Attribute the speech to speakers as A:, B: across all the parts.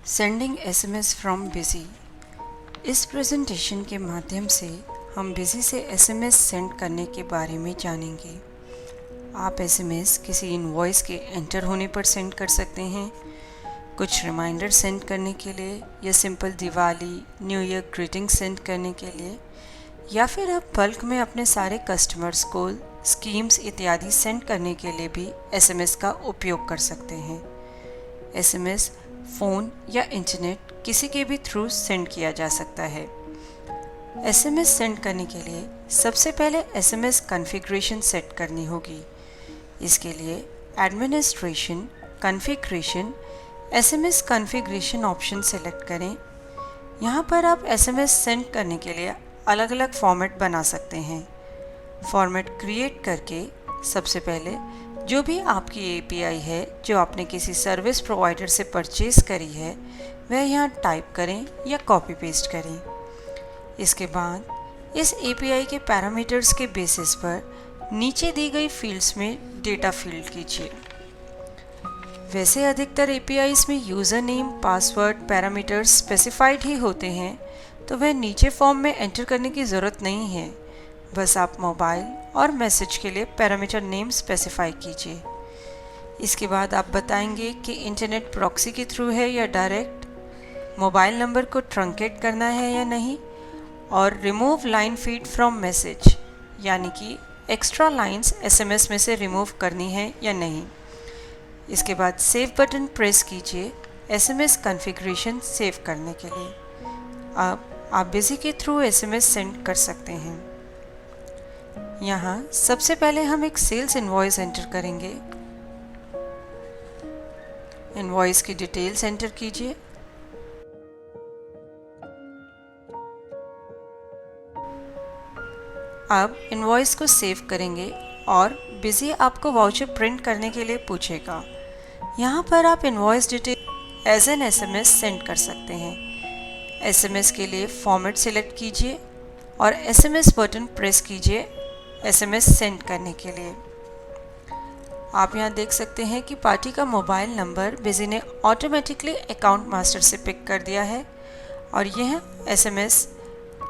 A: Sending SMS from busy. इस presentation के माध्यम से हम बिज़ी से एसएमएस सेंड करने के बारे में जानेंगे। आप एसएमएस किसी इनवॉइस के एंटर होने पर सेंड कर सकते हैं, कुछ रिमाइंडर सेंड करने के लिए, या simple Diwali new year greeting send करने के लिए, या फिर आप बल्क में अपने सारे कस्टमर्स को स्कीम्स इत्यादि सेंड करने के लिए भी एसएमएस का उपयोग कर सकते हैं। एसएमएस फ़ोन या इंटरनेट किसी के भी थ्रू सेंड किया जा सकता है। एसएमएस सेंड करने के लिए सबसे पहले एसएमएस कॉन्फ़िगरेशन सेट करनी होगी। इसके लिए administration configuration SMS configuration option select करें। यहाँ पर आप एसएमएस सेंड करने के लिए अलग अलग फॉर्मेट बना सकते हैं। फॉर्मेट क्रिएट करके सबसे पहले जो भी आपकी एपीआई है जो आपने किसी सर्विस प्रोवाइडर से परचेज़ करी है वह यहाँ टाइप करें या कॉपी पेस्ट करें। इसके बाद इस एपीआई के पैरामीटर्स के बेसिस पर नीचे दी गई फील्ड्स में डेटा फील्ड कीजिए। वैसे अधिकतर एपीआईज़ में user name password parameters specified ही होते हैं, तो वह नीचे फॉर्म में एंटर करने की ज़रूरत नहीं है। बस आप मोबाइल और मैसेज के लिए पैरामीटर नेम स्पेसिफाई कीजिए। इसके बाद आप बताएंगे कि इंटरनेट प्रॉक्सी के थ्रू है या डायरेक्ट, मोबाइल नंबर को ट्रंकेट करना है या नहीं, और remove line feed from message यानी कि एक्स्ट्रा लाइंस एसएमएस में से रिमूव करनी है या नहीं। इसके बाद सेव बटन प्रेस कीजिए एसएमएस कॉन्फ़िगरेशन सेव करने के लिए। अब आप बिज़ी के थ्रू एसएमएस सेंड कर सकते हैं। यहाँ सबसे पहले हम एक सेल्स इनवॉइस एंटर करेंगे। इनवॉइस की डिटेल्स एंटर कीजिए। अब इनवॉइस को सेव करेंगे और बिज़ी आपको वाउचर प्रिंट करने के लिए पूछेगा। यहाँ पर आप invoice detail as an SMS send कर सकते हैं। एसएमएस के लिए फॉर्मेट सिलेक्ट कीजिए और एसएमएस बटन प्रेस कीजिए एसएमएस सेंड करने के लिए। आप यहाँ देख सकते हैं कि पार्टी का मोबाइल नंबर बिज़ी ने ऑटोमेटिकली अकाउंट मास्टर से पिक कर दिया है और यह एसएमएस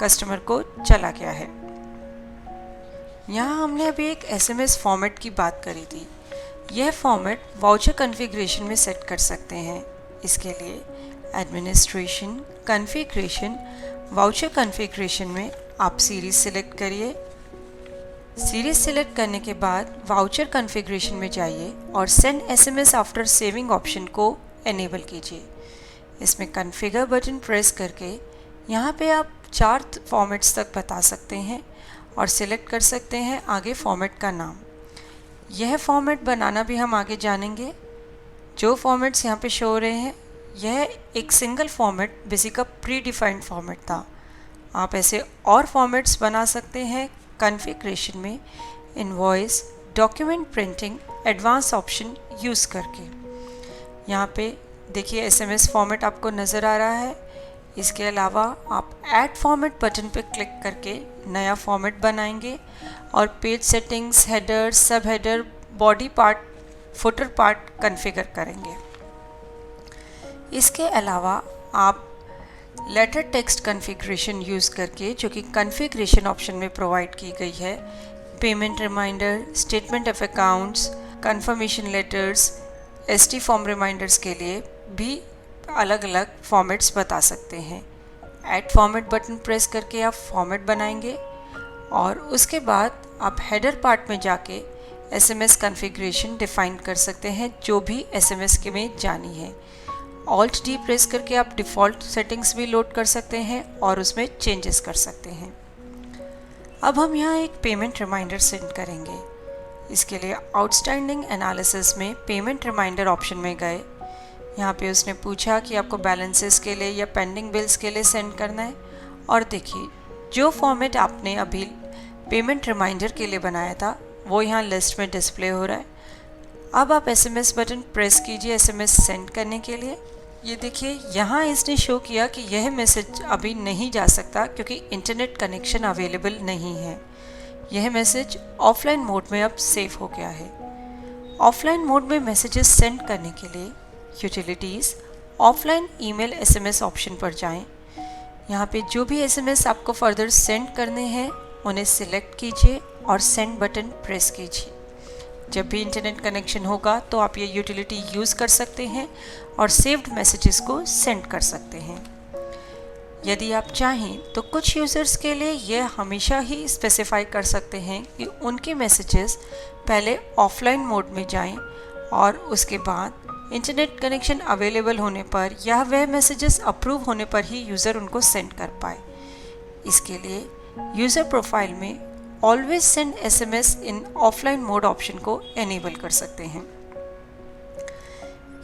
A: कस्टमर को चला गया है। यहाँ हमने अभी एक एसएमएस फॉर्मेट की बात करी थी। यह फॉर्मेट वाउचर कॉन्फ़िगरेशन में सेट कर सकते हैं। इसके लिए एडमिनिस्ट्रेशन कॉन्फ़िगरेशन वाउचर कॉन्फ़िगरेशन में आप सीरीज़ सिलेक्ट करिए। सीरीज सिलेक्ट करने के बाद वाउचर कॉन्फ़िगरेशन में जाइए और send SMS after saving option को एनेबल कीजिए। इसमें कॉन्फ़िगर बटन प्रेस करके यहाँ पे आप 4 फॉर्मेट्स तक बता सकते हैं और सिलेक्ट कर सकते हैं आगे फॉर्मेट का नाम। यह फॉर्मेट बनाना भी हम आगे जानेंगे। जो फॉर्मेट्स यहाँ पे शो हो रहे हैं यह एक सिंगल फॉर्मेट बिज़ी का प्री डिफाइंड फॉर्मेट था। आप ऐसे और फॉर्मेट्स बना सकते हैं कॉन्फ़िगरेशन में invoice document printing advance option use करके। यहाँ पे देखिए एसएमएस फॉर्मेट आपको नज़र आ रहा है। इसके अलावा आप ऐड फॉर्मेट बटन पे क्लिक करके नया फॉर्मेट बनाएंगे और पेज सेटिंग्स हेडर सब header body part footer part configure करेंगे। इसके अलावा आप लेटर टेक्स्ट कॉन्फ़िगरेशन यूज़ करके, जो कि कॉन्फ़िगरेशन ऑप्शन में प्रोवाइड की गई है, payment reminder statement of accounts confirmation letters ST form reminders के लिए भी अलग अलग फॉर्मेट्स बता सकते हैं। ऐड फॉर्मेट बटन प्रेस करके आप फॉर्मेट बनाएंगे और उसके बाद आप हेडर पार्ट में जाके एसएमएस कॉन्फ़िगरेशन डिफ़ाइन कर सकते हैं जो भी एसएमएस के में जानी है। ऑल्ट डी प्रेस करके आप डिफ़ॉल्ट सेटिंग्स भी लोड कर सकते हैं और उसमें चेंजेस कर सकते हैं। अब हम यहाँ एक पेमेंट रिमाइंडर सेंड करेंगे। इसके लिए आउटस्टैंडिंग एनालिसिस में पेमेंट रिमाइंडर ऑप्शन में गए। यहाँ पे उसने पूछा कि आपको बैलेंसेस के लिए या पेंडिंग बिल्स के लिए सेंड करना है, और देखिए जो फॉर्मेट आपने अभी पेमेंट रिमाइंडर के लिए बनाया था वो यहाँ लिस्ट में डिस्प्ले हो रहा है। अब आप एसएमएस बटन प्रेस कीजिए एसएमएस सेंड करने के लिए। ये देखिए यहाँ इसने शो किया कि यह मैसेज अभी नहीं जा सकता क्योंकि इंटरनेट कनेक्शन अवेलेबल नहीं है। यह मैसेज ऑफलाइन मोड में अब सेव हो गया है। ऑफलाइन मोड में मैसेजेस सेंड करने के लिए utilities offline email SMS option पर जाएं। यहाँ पे जो भी एसएमएस आपको फर्दर सेंड करने हैं उन्हें सिलेक्ट कीजिए और सेंड बटन प्रेस कीजिए। जब भी इंटरनेट कनेक्शन होगा तो आप ये यूटिलिटी यूज़ कर सकते हैं और सेव्ड मैसेजेस को सेंड कर सकते हैं। यदि आप चाहें तो कुछ यूज़र्स के लिए यह हमेशा ही स्पेसिफाई कर सकते हैं कि उनके मैसेजेस पहले ऑफलाइन मोड में जाएं और उसके बाद इंटरनेट कनेक्शन अवेलेबल होने पर या वह मैसेजेस अप्रूव होने पर ही यूज़र उनको सेंड कर पाए। इसके लिए यूज़र प्रोफाइल में always send SMS in offline mode option को एनेबल कर सकते हैं।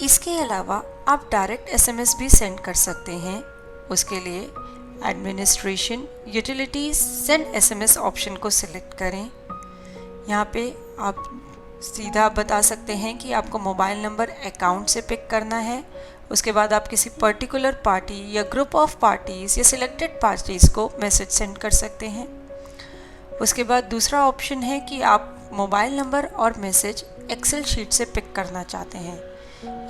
A: इसके अलावा आप डायरेक्ट एसएमएस भी सेंड कर सकते हैं। उसके लिए administration utilities send SMS option को सिलेक्ट करें। यहाँ पे आप सीधा बता सकते हैं कि आपको मोबाइल नंबर अकाउंट से पिक करना है। उसके बाद आप किसी पर्टिकुलर पार्टी या ग्रुप ऑफ पार्टीज़ या सिलेक्टेड पार्टीज़ को मैसेज सेंड कर सकते हैं। उसके बाद दूसरा ऑप्शन है कि आप मोबाइल नंबर और मैसेज एक्सेल शीट से पिक करना चाहते हैं।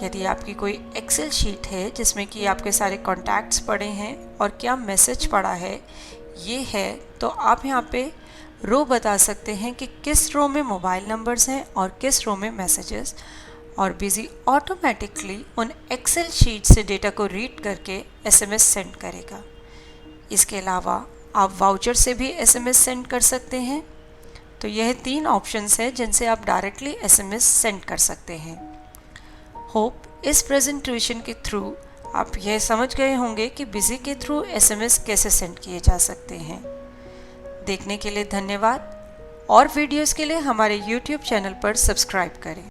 A: यदि आपकी कोई एक्सेल शीट है जिसमें कि आपके सारे कॉन्टैक्ट्स पड़े हैं और क्या मैसेज पड़ा है ये है, तो आप यहाँ पे रो बता सकते हैं कि किस रो में मोबाइल नंबर्स हैं और किस रो में मैसेजेस, और बिजी ऑटोमेटिकली उन एक्सेल शीट से डेटा को रीड करके एसएमएस सेंड करेगा। इसके अलावा आप वाउचर से भी एसएमएस सेंड कर सकते हैं। तो यह 3 ऑप्शंस हैं जिनसे आप डायरेक्टली एसएमएस सेंड कर सकते हैं। होप इस प्रेजेंटेशन के थ्रू आप यह समझ गए होंगे कि बिजी के थ्रू एसएमएस कैसे सेंड किए जा सकते हैं। देखने के लिए धन्यवाद और वीडियोस के लिए हमारे YouTube चैनल पर सब्सक्राइब करें।